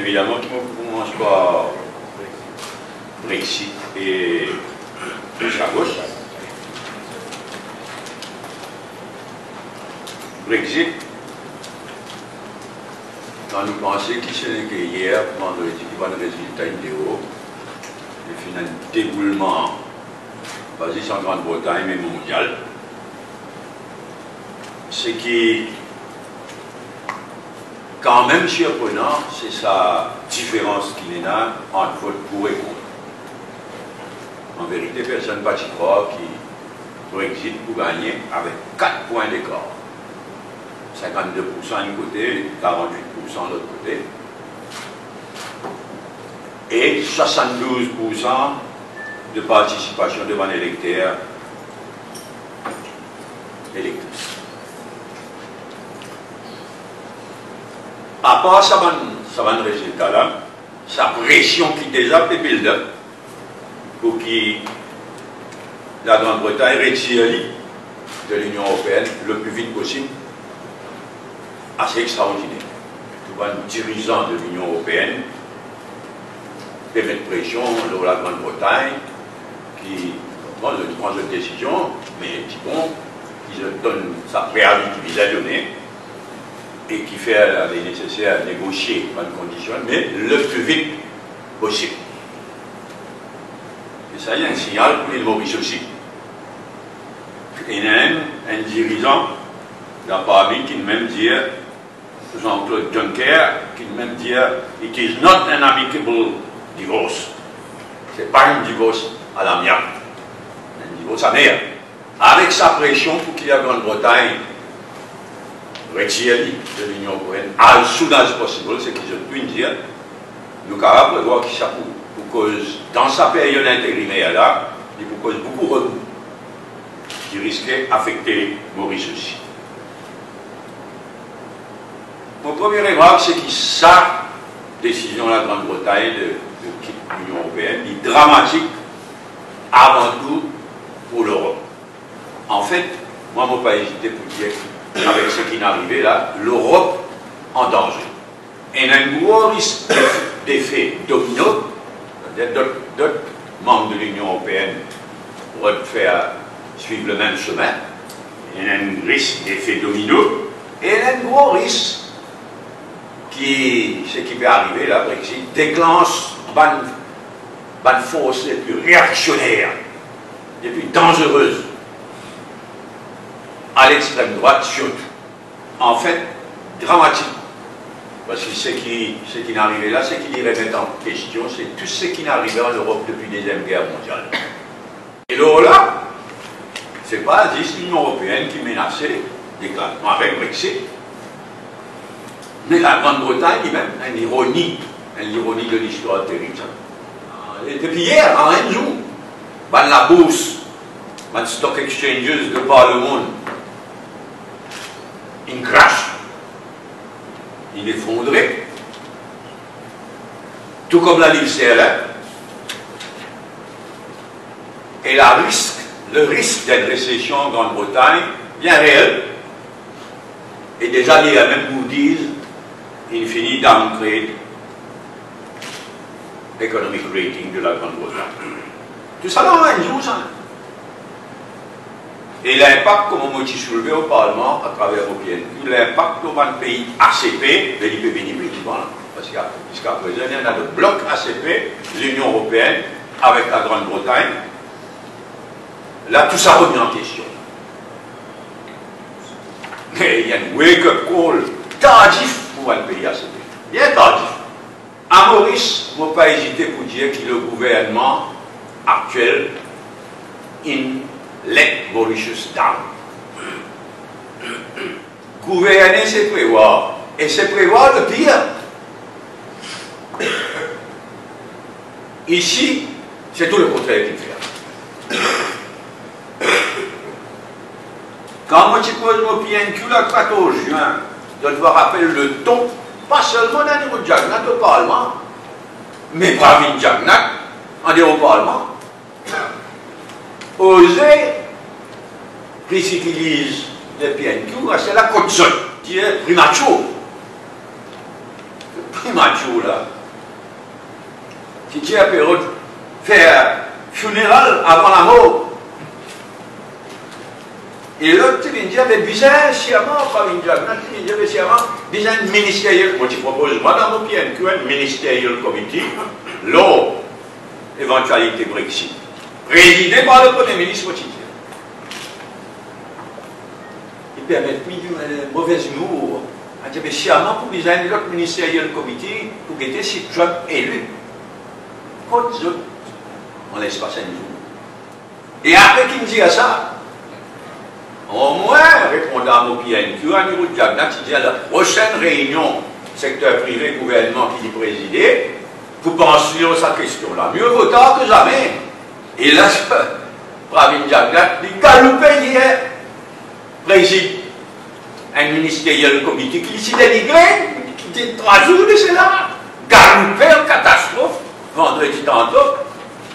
évidemment, qui commence par Brexit et sa gauche. Brexit, quand nous pensons qu'il s'est que hier, vendredi, il y a un résultat idéal, il y a un déboulement basé sur la Grande-Bretagne mais mondial. Ce qui est quand même surprenant, c'est sa différence qu'il y a entre vote pour et contre. En vérité, personne ne va y croire qu'il Brexit pour gagner avec 4 points d'écart. 52% d'un côté, 48% de l'autre côté. Et 72% de participation devant l'électeur électrice. À part ça, résultat là, sa pression qui déjà fait build-up pour que la Grande-Bretagne retire de l'Union européenne le plus vite possible, assez extraordinaire. Tout un dirigeant de l'Union européenne peut mettre pression sur la Grande-Bretagne qui prend une décision, mais qui donne sa préavis qui vise à donner et qui fait les nécessaires à négocier dans une condition, mais le plus vite possible. Et ça, il y a un signal pour les Maurice aussi. Il y a un dirigeant dans Paris qui même dit, Jean-Claude Juncker, qui même dit, it is not an amicable divorce. Ce n'est pas un divorce à l'amiable, un divorce amer. Avec sa pression pour qu'il y ait la Grande-Bretagne retire de l'Union européenne as soon as possible, c'est qu'ils ont pu dire, nous sommes capables de voir qui ça pour cause, dans sa période intérimaire là, il pour cause beaucoup de remous qui risquaient d'affecter Maurice aussi. Mon premier remarque, c'est que sa décision de la Grande-Bretagne de quitter l'Union européenne est dramatique avant tout pour l'Europe. En fait, moi, je n'ai pas hésité pour dire avec ce qui est arrivé là, l'Europe en danger. Et un gros risque d'effet domino, d'autres membres de l'Union européenne pourraient faire suivre le même chemin. Il y a un risque d'effet domino, et il y a un gros risque qui, ce qui peut arriver là, Brexit, déclenche une force les plus réactionnaires, les plus dangereuses, à l'extrême droite surtout. En fait, dramatique. Parce que ce qui est arrivé là, ce qui remet en question, c'est tout ce qui est arrivé en Europe depuis la Deuxième Guerre mondiale. Et là, ce n'est pas juste l'Union européenne qui menaçait d'éclatement avec Brexit. Mais la Grande-Bretagne, même, une ironie de l'histoire terrible. Et depuis hier, en un jour, la bourse, les stock exchanges de par le monde, il crash, il est effondré, tout comme la livre sterling. Et le risque d'une récession en Grande-Bretagne, bien réel, et déjà il y a même Moody's, il finit downgrade economic rating de la Grande-Bretagne. Tout ça dans un jour, ça. Et l'impact, comme on m'a soulevé au Parlement, à travers l'Européenne, l'impact dans un pays ACP, mais il peut venir parce que jusqu'à présent, il y a le bloc ACP, l'Union européenne, avec la Grande-Bretagne. Là, tout ça remis en question. Mais il y a une wake-up call tardif pour un pays ACP. Bien tardif. À Maurice, je n'ai pas hésité pour dire que le gouvernement actuel, let Mauritius down. Gouverner, c'est prévoir. Et c'est prévoir le pire. Ici, c'est tout le contraire qu'il fait. Quand moi, je pose mon PNQ le 14 juin, je dois rappeler le ton, pas seulement dans le Jagnat au Parlement, mais Pravin Jagnat, en au Parlement. Oser ridiculise le PNQ, c'est la côte seule, qui est primature. Primature, là, qui dit à Pérot faire funéral avant la mort. Et l'autre, tu viens dire, mais bizarre, sciemment, pas une diagnostic, tu viens dire, sciemment, bizarre, ministériel. Moi, tu proposes, moi, dans mon PNQ, un ministériel committee, l'eau, éventualité Brexit, présidé par le Premier ministre quotidien. Il permet de mauvaise humour. Il dit, mais sciemment, pour bizarre, l'autre ministériel committee, pour guetter si Trump élu. Quand on laisse passer un jour. Et après qu'il me dit à ça, au moins, répondant à mon PNQ, à niveau de diagnostic, il dit à la prochaine réunion, secteur privé, gouvernement qui dit présider, vous pensez à cette question-là. Mieux vaut tard que jamais. Et là, Pravin Jagat, il galoupé hier, préside un ministériel comité qui s'est dénigré, qui dit 3 jours de cela, galoupé en catastrophe, vendredi tantôt,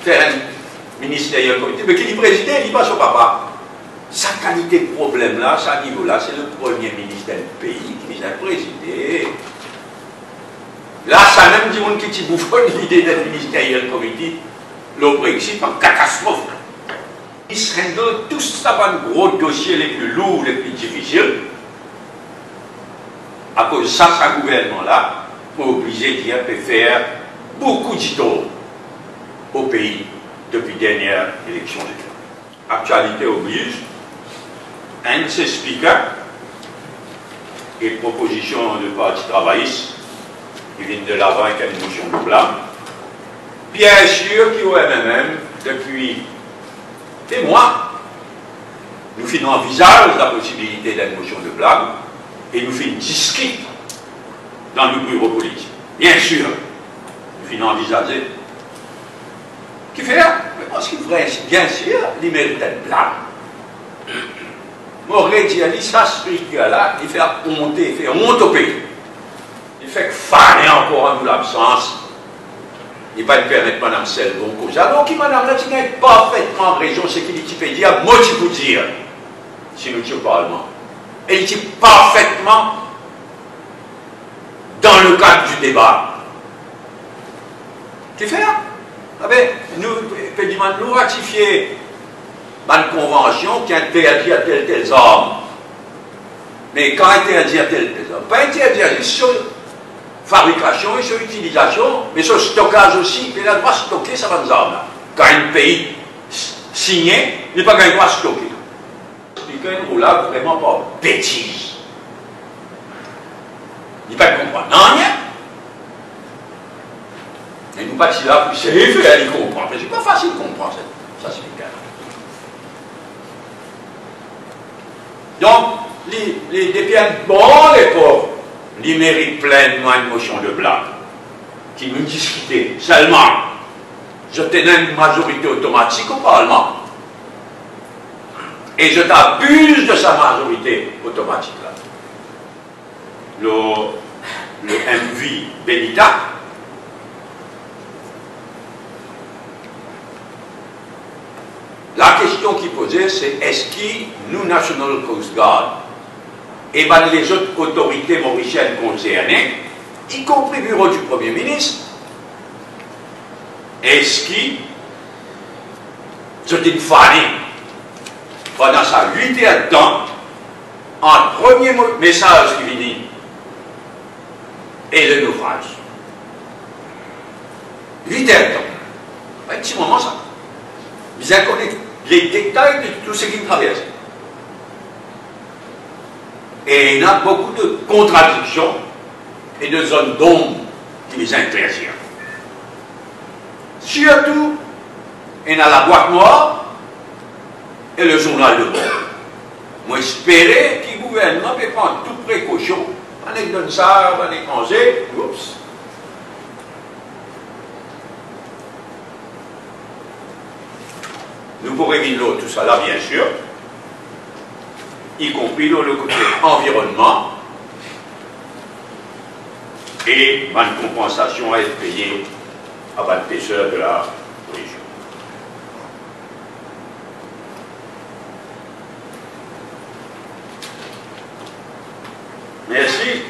faire un ministériel comité, mais qui dit présider, il dit pas son papa. Sa qualité de problème-là, sa niveau-là, c'est le premier ministre d'un pays qui vient présider. Là, ça même dit on qui bouffonne l'idée d'un ministériel comité, le Brexit en catastrophe. Il se rend tous ça les gros dossiers les plus lourds, les plus difficiles. À cause de ça, ce gouvernement-là, pour obliger d'y faire beaucoup de tours au pays depuis la dernière élection. Actualité oblige. Un s'explique et proposition de parti travailliste qui vient de l'avant avec une motion de blâme. Bien sûr, qui au MMM, depuis des mois, nous finons envisage la possibilité d'une motion de blâme et nous finons discuter dans le bureau politique. Bien sûr, nous finons envisager. Qui fait? Mais parce qu'il ferait, bien sûr, il mérite de blâme. M'aurait dit, ça, ce truc-là, il fait honte, il fait honte au pays. Il fait que faner encore en nous l'absence. Il va permettre Mme Selbon cause. Alors que Mme là, tu n'as parfaitement raison, c'est qu'il dit dire, moi tu peux dire, si nous sommes au Parlement. Et il dit parfaitement dans le cadre du débat. Tu fais? Ah ben, nous ratifier une convention qui interdit à telles armes. Mais quand interdit à telles armes, pas interdit sur fabrication et sur utilisation, mais sur stockage aussi, il a le droit de stocker ça va nous armes. Quand un pays signé, il n'a pas le droit de stocker. C'est un roulage vraiment pas bêtise. Il ne peut pas comprendre. Non, rien. Et nous pas là pour essayer de faire comprendre. Mais c'est pas facile de comprendre ça, c'est le cas. Donc, depuis un bon époque, ils méritent pleinement une motion de blâme qui nous discutait seulement. Je tenais une majorité automatique au Parlement. Et je t'abuse de sa majorité automatique là. Le MV Benita, la question qui posait, c'est est-ce que nous, National Coast Guard, et ben les autres autorités mauriciennes concernées, y compris le bureau du Premier ministre, est-ce que c'est une famille pendant sa 8 heures de temps, un premier message qui vient et le naufrage. 8 heures de temps. Un petit moment ça. Vous avez connu les détails de tout ce qui traverse. Et il y a beaucoup de contradictions et de zones d'ombre qui les intéressent. Surtout, il y a la boîte noire et le journal de bord. Moi, j'espérais que le gouvernement peut prendre toute précaution. On est donne ça à l'étranger, oups. Nous pourrions vivre tout ça là, bien sûr, y compris dans le côté environnement, et une compensation à être payée à les pêcheurs de la région. Merci.